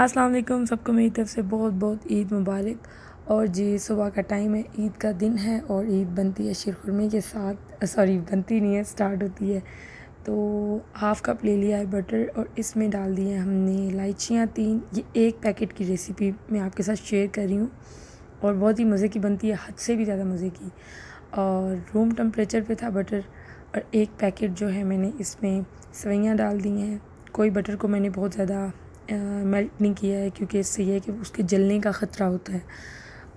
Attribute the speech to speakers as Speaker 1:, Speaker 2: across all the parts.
Speaker 1: अस्सलाम वालेकुम सबको मेरी तरफ़ से बहुत बहुत ईद मुबारक। और जी सुबह का टाइम है, ईद का दिन है और ईद बनती है शीरखुरमे के साथ। सॉरी, बनती नहीं है, स्टार्ट होती है। तो हाफ़ कप ले लिया है बटर और इसमें डाल दिए हैं हमने इलायचियाँ 3। ये एक पैकेट की रेसिपी मैं आपके साथ शेयर कर रही हूँ और बहुत ही मज़े की बनती है, हद से भी ज़्यादा मज़े की। और रूम टेम्परेचर पे था बटर। और एक पैकेट जो है मैंने इसमें सेवइयाँ डाल दी हैं। कोई बटर को मैंने बहुत ज़्यादा मेल्ट नहीं किया है क्योंकि इससे ये है कि उसके जलने का ख़तरा होता है।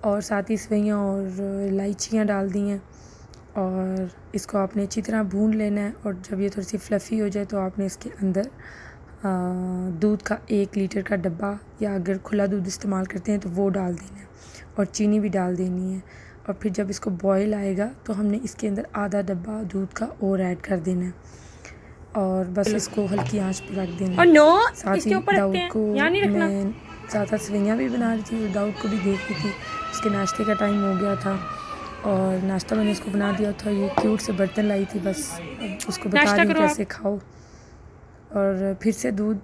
Speaker 1: और साथ ही सेवइयाँ और इलायचियाँ डाल दी हैं और इसको आपने अच्छी तरह भून लेना है। और जब ये थोड़ी सी फ्लफ़ी हो जाए तो आपने इसके अंदर दूध का 1 लीटर का डब्बा या अगर खुला दूध इस्तेमाल करते हैं तो वो डाल देना है और चीनी भी डाल देनी है। और फिर जब इसको बॉयल आएगा तो हमने इसके अंदर आधा डब्बा दूध का और ऐड कर देना है और बस इसको हल्की आंच पे रख देना
Speaker 2: और
Speaker 1: है।
Speaker 2: नो
Speaker 1: साथ
Speaker 2: इसके
Speaker 1: ही
Speaker 2: ऊपर रखते
Speaker 1: दाऊद
Speaker 2: हैं,
Speaker 1: को
Speaker 2: यहाँ नहीं रखना।
Speaker 1: मैं साथ साथ सेवइयाँ भी बना रही थी और दाऊद को भी देख रही थी। उसके नाश्ते का टाइम हो गया था और नाश्ता मैंने उसको बना दिया था। ये क्यूट से बर्तन लाई थी, बस अब उसको बता
Speaker 2: नाश्ता
Speaker 1: रही हूँ
Speaker 2: करो आप।
Speaker 1: कैसे खाओ। और फिर से दूध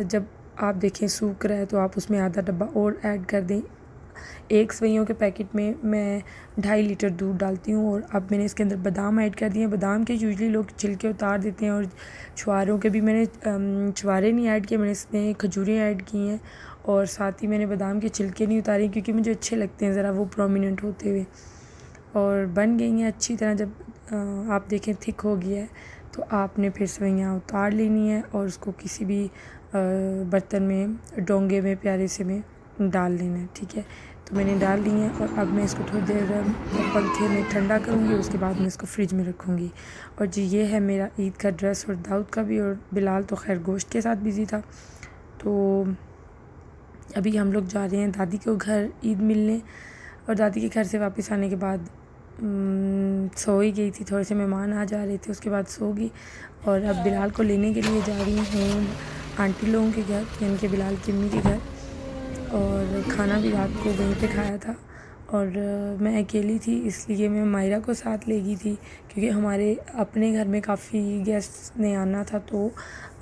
Speaker 1: जब आप देखें सूख रहा है तो आप उसमें आधा डब्बा और ऐड कर दें। एक सेवइयों के पैकेट में मैं 2.5 लीटर दूध डालती हूँ और अब मैंने इसके अंदर बादाम ऐड कर दिए। बादाम के यूजुअली लोग छिलके उतार देते हैं और छुआरों के भी मैंने छुआरे नहीं ऐड किए, मैंने इसमें खजूरें ऐड की हैं। और साथ ही मैंने बादाम के छिलके नहीं उतारे क्योंकि मुझे अच्छे लगते हैं ज़रा वो प्रोमिनेंट होते हुए। और बन गई हैं अच्छी तरह। जब आप देखें थिक हो गया है तो आपने फिर सेवइयाँ उतार लेनी है और उसको किसी भी बर्तन में, डोंगे में प्यारे से में डाल लेना है। ठीक है, तो मैंने डाल ली हैं और अब मैं इसको थोड़ी देर पंखे में ठंडा करूँगी, उसके बाद मैं इसको फ्रिज में रखूँगी। और जी ये है मेरा ईद का ड्रेस और दाऊद का भी। और बिलाल तो खैर गोश्त के साथ बिज़ी था। तो अभी हम लोग जा रहे हैं दादी को घर ईद मिलने। और दादी के घर से वापस आने के बाद सो ही गई थी, थोड़े से मेहमान आ जा रहे थे, उसके बाद सो गई। और अब बिलाल को लेने के लिए जा रही हूँ आंटी लोगों के घर, यानी कि बिलाल की अम्मी के घर। और खाना भी रात को वहीं पे खाया था। और मैं अकेली थी इसलिए मैं मायरा को साथ ले गई थी क्योंकि हमारे अपने घर में काफ़ी गेस्ट ने आना था। तो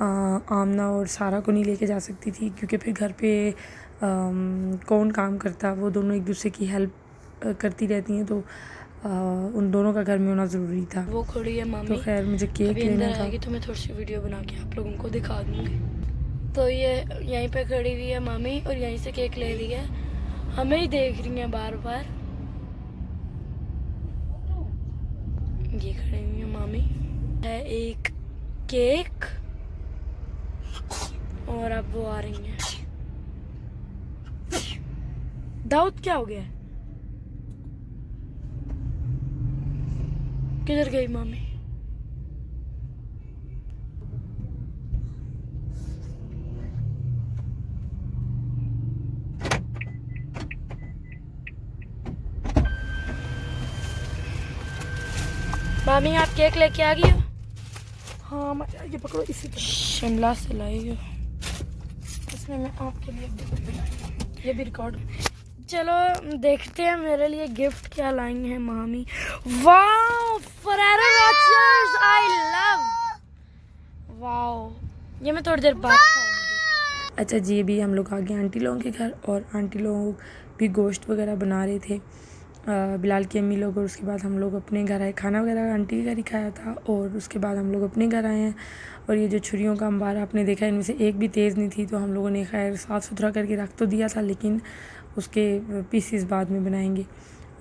Speaker 1: आमना और सारा को नहीं लेके जा सकती थी क्योंकि फिर घर पे कौन काम करता, वो दोनों एक दूसरे की हेल्प करती रहती हैं। तो उन दोनों का घर में होना ज़रूरी था।
Speaker 2: वो खड़ी है मामी,
Speaker 1: तो खैर मुझे केक
Speaker 2: अभी
Speaker 1: लेना
Speaker 2: अंदर
Speaker 1: था।
Speaker 2: आएगी तो मैं थोड़ी सी वीडियो बना के आप लोगों को दिखा दूँगी। तो ये यहीं पे खड़ी हुई है मामी और यहीं से केक ले रही है, हमें ही देख रही है बार बार। ये खड़ी हुई है मामी, है एक केक और अब वो आ रही है। दाऊद क्या हो गया, किधर गई मामी? मामी आप केक लेके आ गई हो?
Speaker 1: हाँ ये पकड़ो, इसी
Speaker 2: शिमला से लाई हो, इसमें मैं आपके लिए ये भी रिकॉर्ड। चलो देखते हैं मेरे लिए गिफ्ट क्या लाई हैं मामी। Wow, Ferrero Rochers, I love. Wow, ये मैं थोड़ी देर बाद खाऊंगी।
Speaker 1: अच्छा जी, अभी हम लोग आ गए आंटी लोगों के घर और आंटी लोग भी गोश्त वगैरह बना रहे थे, बिलाल की अम्मी लोग। और उसके बाद हम लोग अपने घर आए, खाना वगैरह आंटी के घर ही खाया था और उसके बाद हम लोग अपने घर आए हैं। और ये जो छुरियों का अंबार आपने देखा, इनमें से एक भी तेज़ नहीं थी, तो हम लोगों ने खैर साफ़ सुथरा करके रख तो दिया था, लेकिन उसके पीसीस बाद में बनाएंगे।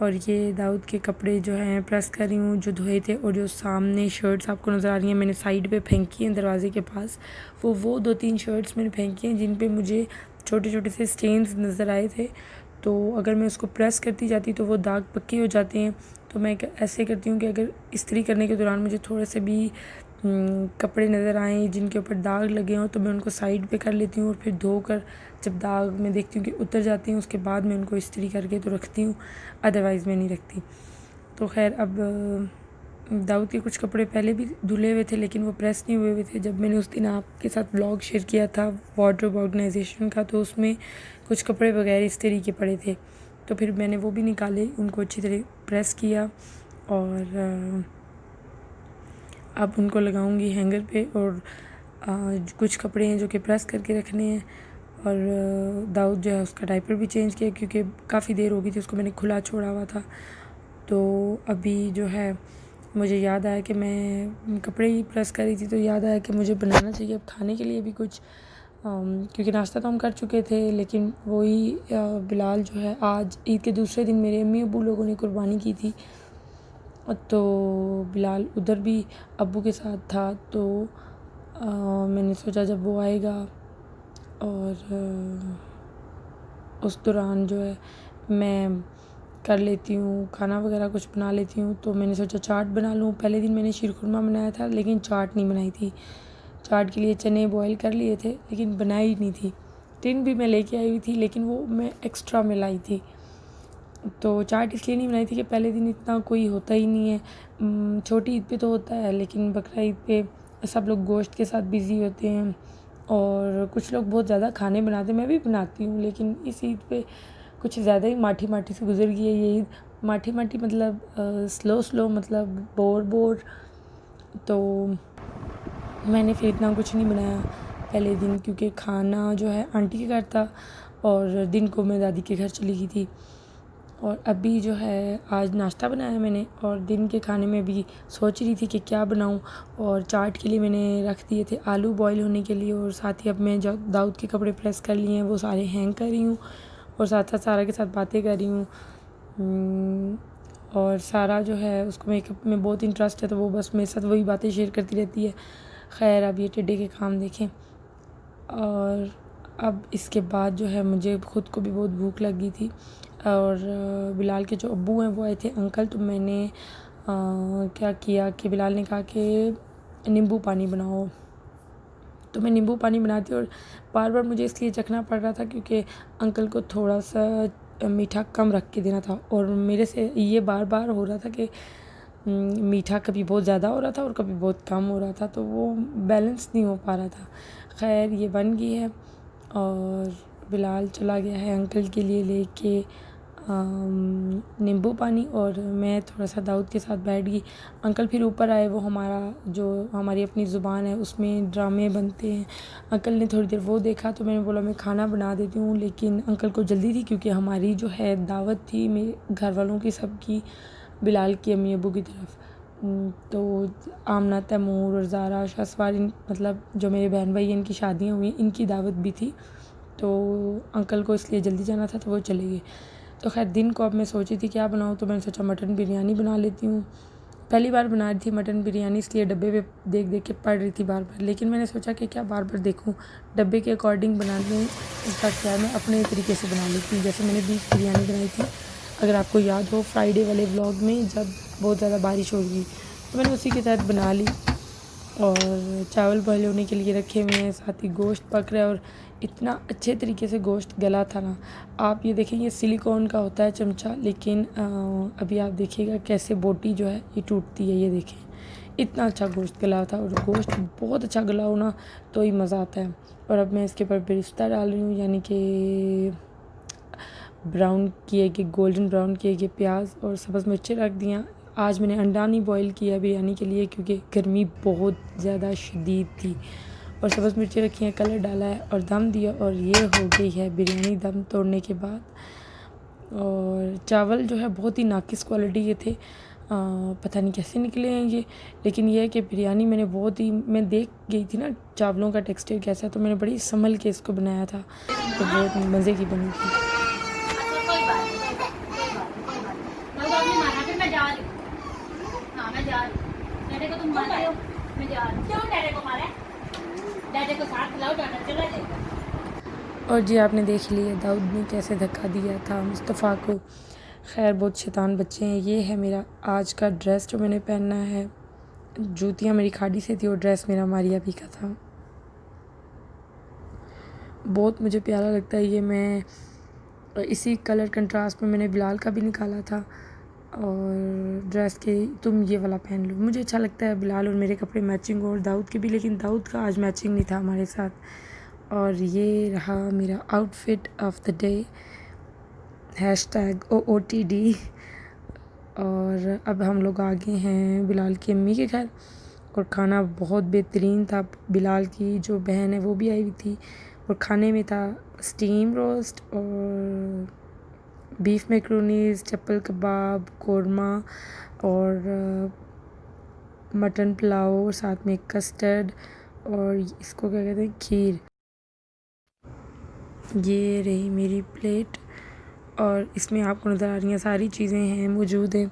Speaker 1: और ये दाऊद के कपड़े जो हैं प्रेस कर रही हूँ, जो धोए थे। और जो सामने शर्ट्स आपको नज़र आ रही हैं मैंने साइड पे फेंकी हैं दरवाज़े के पास, वो 2-3 शर्ट्स मैंने फेंकी हैं जिन पे मुझे छोटे छोटे से स्टेन्स नज़र आए थे। तो अगर मैं उसको प्रेस करती जाती तो वो दाग पक्के हो जाते हैं। तो मैं ऐसे करती हूँ कि अगर इस्त्री करने के दौरान मुझे थोड़े से भी कपड़े नज़र आएँ जिनके ऊपर दाग लगे हों तो मैं उनको साइड पे कर लेती हूँ और फिर धोकर जब दाग मैं देखती हूँ कि उतर जाते हैं उसके बाद मैं उनको इस्त्री करके तो रखती हूँ, अदरवाइज़ मैं नहीं रखती। तो खैर अब दाऊद के कुछ कपड़े पहले भी धुले हुए थे लेकिन वो प्रेस नहीं हुए थे। जब मैंने उस दिन आपके साथ व्लॉग शेयर किया था वार्डरोब ऑर्गेनाइजेशन का, तो उसमें कुछ कपड़े बगैर इस्त्री के पड़े थे, तो फिर मैंने वो भी निकाले, उनको अच्छी तरह प्रेस किया और अब उनको लगाऊंगी हैंगर पे। और कुछ कपड़े हैं जो कि प्रेस करके रखने हैं और दाऊद जो है उसका डायपर भी चेंज किया क्योंकि काफ़ी देर हो गई थी, उसको मैंने खुला छोड़ा हुआ था। तो अभी जो है मुझे याद आया कि मैं कपड़े ही प्रेस कर रही थी, तो याद आया कि मुझे बनाना चाहिए अब खाने के लिए भी कुछ, क्योंकि नाश्ता तो हम कर चुके थे, लेकिन वही बिलाल जो है आज ईद के दूसरे दिन मेरे अम्मी अब्बू लोगों ने कुर्बानी की थी, तो बिलाल उधर भी अब्बू के साथ था। तो मैंने सोचा जब वो आएगा और उस दौरान जो है मैं कर लेती हूँ खाना वगैरह कुछ बना लेती हूँ। तो मैंने सोचा चाट बना लूँ। पहले दिन मैंने शीरखुरमा बनाया था लेकिन चाट नहीं बनाई थी। चाट के लिए चने बॉईल कर लिए थे लेकिन बनाई नहीं थी। टिन भी मैं लेके आई हुई थी लेकिन वो मैं एक्स्ट्रा में लाई थी। तो चाट इसलिए नहीं बनाई थी कि पहले दिन इतना कोई होता ही नहीं है। छोटी ईद पे तो होता है लेकिन बकरा ईद पे सब लोग गोश्त के साथ बिज़ी होते हैं और कुछ लोग बहुत ज़्यादा खाने बनाते हैं। मैं भी बनाती हूँ लेकिन इस ईद पे कुछ ज़्यादा ही माठी माठी से गुजर गई है ये ईद। माठी माठी मतलब स्लो मतलब बोर। तो मैंने फिर इतना कुछ नहीं बनाया पहले दिन, क्योंकि खाना जो है आंटी के घर था और दिन को मैं दादी के घर चली गई थी। और अभी जो है आज नाश्ता बनाया मैंने और दिन के खाने में भी सोच रही थी कि क्या बनाऊं। और चाट के लिए मैंने रख दिए थे आलू बॉईल होने के लिए, और साथ ही अब मैं जो दाऊद के कपड़े प्रेस कर लिए हैं वो सारे हैंग कर रही हूँ और साथ साथ सारा के साथ बातें कर रही हूँ। और सारा जो है उसको मेकअप में बहुत इंटरेस्ट है तो वो बस मेरे साथ वही बातें शेयर करती रहती है। खैर अब ये टेढ़े के काम देखें। और अब इसके बाद जो है मुझे ख़ुद को भी बहुत भूख लग गई थी और बिलाल के जो अब्बू हैं वो आए थे अंकल। तो मैंने क्या किया कि बिलाल ने कहा कि नींबू पानी बनाओ, तो मैं नींबू पानी बनाती और बार बार मुझे इसलिए चखना पड़ रहा था क्योंकि अंकल को थोड़ा सा मीठा कम रख के देना था और मेरे से ये बार बार हो रहा था कि मीठा कभी बहुत ज़्यादा हो रहा था और कभी बहुत कम हो रहा था, तो वो बैलेंस नहीं हो पा रहा था। खैर ये बन गई है और बिलाल चला गया है अंकल के लिए लेके नींबू पानी और मैं थोड़ा सा दाऊद के साथ बैठ गई। अंकल फिर ऊपर आए, वो हमारी अपनी ज़ुबान है उसमें ड्रामे बनते हैं। अंकल ने थोड़ी देर वो देखा तो मैंने बोला मैं खाना बना देती हूँ, लेकिन अंकल को जल्दी थी क्योंकि हमारी जो है दावत थी मेरे घर वालों की, सबकी, बिलाल की अम्मी अब्बू की तरफ। तो आमना, तैमूर और ज़ारा, शसवार, मतलब जो मेरे बहन भाई हैं इनकी शादियाँ हुई, इनकी दावत भी थी, तो अंकल को इसलिए जल्दी जाना था तो वो चले गए। तो खैर दिन को अब मैं सोची थी क्या बनाऊँ, तो मैंने सोचा मटन बिरयानी बना लेती हूँ। पहली बार बना रही थी मटन बिरयानी, इसलिए डब्बे पे देख देख के पढ़ रही थी बार बार, लेकिन मैंने सोचा कि क्या बार बार देखूँ, डब्बे के अकॉर्डिंग बनाने इसका क्या, मैं अपने तरीके से बना लेती हूँ। जैसे मैंने बीफ बिरयानी बनाई थी, अगर आपको याद हो फ्राइडे वाले व्लॉग में जब बहुत ज़्यादा बारिश हो गई, तो मैंने उसी के तहत बना ली। और चावल बॉयल होने के लिए रखे हुए हैं, साथ ही गोश्त पक रहा है और इतना अच्छे तरीके से गोश्त गला था ना। आप ये देखें, ये सिलिकॉन का होता है चमचा, लेकिन अभी आप देखिएगा कैसे बोटी जो है ये टूटती है। ये देखें इतना अच्छा गोश्त गला था, और गोश्त बहुत अच्छा गला हो ना तो ही मज़ा आता है। और अब मैं इसके ऊपर बेरिस्ता डाल रही हूँ, यानी कि ब्राउन किए गए, गोल्डन ब्राउन किए गए प्याज और सब्ज़ मिर्चें रख दिया। आज मैंने अंडा नहीं बॉईल किया बिरयानी के लिए क्योंकि गर्मी बहुत ज़्यादा शदीद थी, और सब्ज़ मिर्चें रखी हैं, कलर डाला है और दम दिया, और ये हो गई है बिरयानी दम तोड़ने के बाद। और चावल जो है बहुत ही नाकिस क्वालिटी के थे, पता नहीं कैसे निकले हैं ये, लेकिन ये है कि बिरयानी मैंने बहुत ही, मैं देख गई थी ना चावलों का टेक्सचर कैसा है, तो मैंने बड़ी संभल के इसको बनाया था, तो बहुत मज़े की बनी थी।
Speaker 3: डैडे को तुम मारते हो, मैं जा रही हूँ। क्यों डैडे को मारे? डैडे को साथ लाओ, डैडा चला जाएगा।
Speaker 1: और जी आपने देख लिया दाऊद ने कैसे धक्का दिया था मुस्तफ़ा को। खैर बहुत शैतान बच्चे हैं। ये है मेरा आज का ड्रेस जो मैंने पहनना है, जूतियाँ मेरी खाड़ी से थी और ड्रेस मेरा मारिया भी का था। बहुत मुझे प्यारा लगता है ये। मैं इसी कलर कंट्रास्ट में मैंने बिलाल का भी निकाला था और ड्रेस के तुम ये वाला पहन लो, मुझे अच्छा लगता है बिलाल और मेरे कपड़े मैचिंग हो, और दाऊद के भी, लेकिन दाऊद का आज मैचिंग नहीं था हमारे साथ। और ये रहा मेरा outfit of the day, #OOTD। और अब हम लोग आ गए हैं बिलाल की अम्मी के घर, और खाना बहुत बेहतरीन था। बिलाल की जो बहन है वो भी आई हुई थी, और खाने में था स्टीम रोस्ट और बीफ मैक्रोनीज, चप्पल कबाब, कोरमा और मटन पुलाव और साथ में कस्टर्ड और इसको क्या कहते हैं, खीर। ये रही मेरी प्लेट और इसमें आपको नज़र आ रही हैं सारी चीज़ें हैं, मौजूद हैं।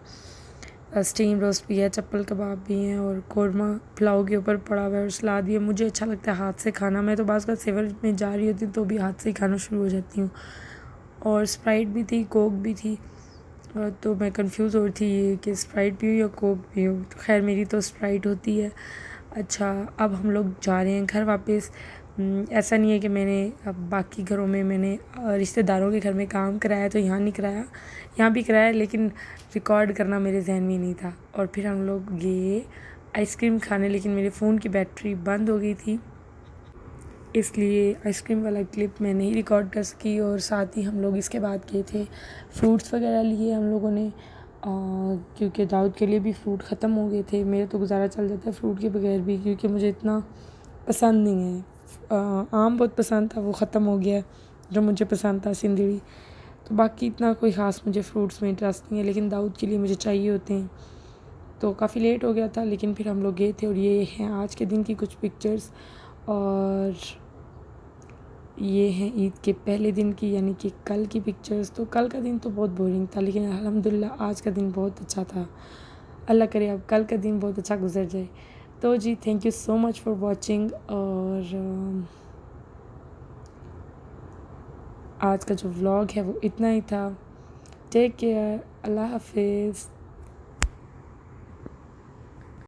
Speaker 1: स्टीम रोस्ट भी है, चप्पल कबाब भी हैं और कोरमा पुलाव के ऊपर पड़ा हुआ है और सलाद भी है। मुझे अच्छा लगता है हाथ से खाना। मैं तो बाज़ का सेवर में जा रही होती तो भी हाथ से ही खाना शुरू हो जाती हूँ। और स्प्राइट भी थी, कोक भी थी। तो मैं कंफ्यूज हो रही थी कि स्प्राइट पीऊँ या कोक पीऊँ। तो खैर मेरी तो स्प्राइट होती है। अच्छा, अब हम लोग जा रहे हैं घर वापस। ऐसा नहीं है कि मैंने अब बाकी घरों में मैंने रिश्तेदारों के घर में काम कराया तो यहाँ नहीं कराया, यहाँ भी कराया, लेकिन रिकॉर्ड करना मेरे जहन में नहीं था। और फिर हम लोग गए आइसक्रीम खाने, लेकिन मेरे फ़ोन की बैटरी बंद हो गई थी, इसलिए आइसक्रीम वाला क्लिप मैं नहीं रिकॉर्ड कर सकी। और साथ ही हम लोग इसके बाद गए थे, फ्रूट्स वगैरह लिए हम लोगों ने, क्योंकि दाऊद के लिए भी फ्रूट ख़त्म हो गए थे। मेरे तो गुजारा चल जाता है फ्रूट के बगैर भी, क्योंकि मुझे इतना पसंद नहीं है। आम बहुत पसंद था, वो ख़त्म हो गया जो मुझे पसंद था, सिंदड़ी। तो बाकी इतना कोई ख़ास मुझे फ्रूट्स में इंटरेस्ट नहीं है, लेकिन दाऊद के लिए मुझे चाहिए होते हैं। तो काफ़ी लेट हो गया था, लेकिन फिर हम लोग गए थे। और ये हैं आज के दिन की कुछ पिक्चर्स और ये हैं ईद के पहले दिन की, यानी कि कल की पिक्चर्स। तो कल का दिन तो बहुत बोरिंग था, लेकिन अल्हम्दुलिल्लाह आज का दिन बहुत अच्छा था। अल्लाह करे अब कल का दिन बहुत अच्छा गुजर जाए। तो जी, thank you so much for watching. और आज का जो व्लॉग है वो इतना ही था। टेक केयर, अल्लाह हाफिज़।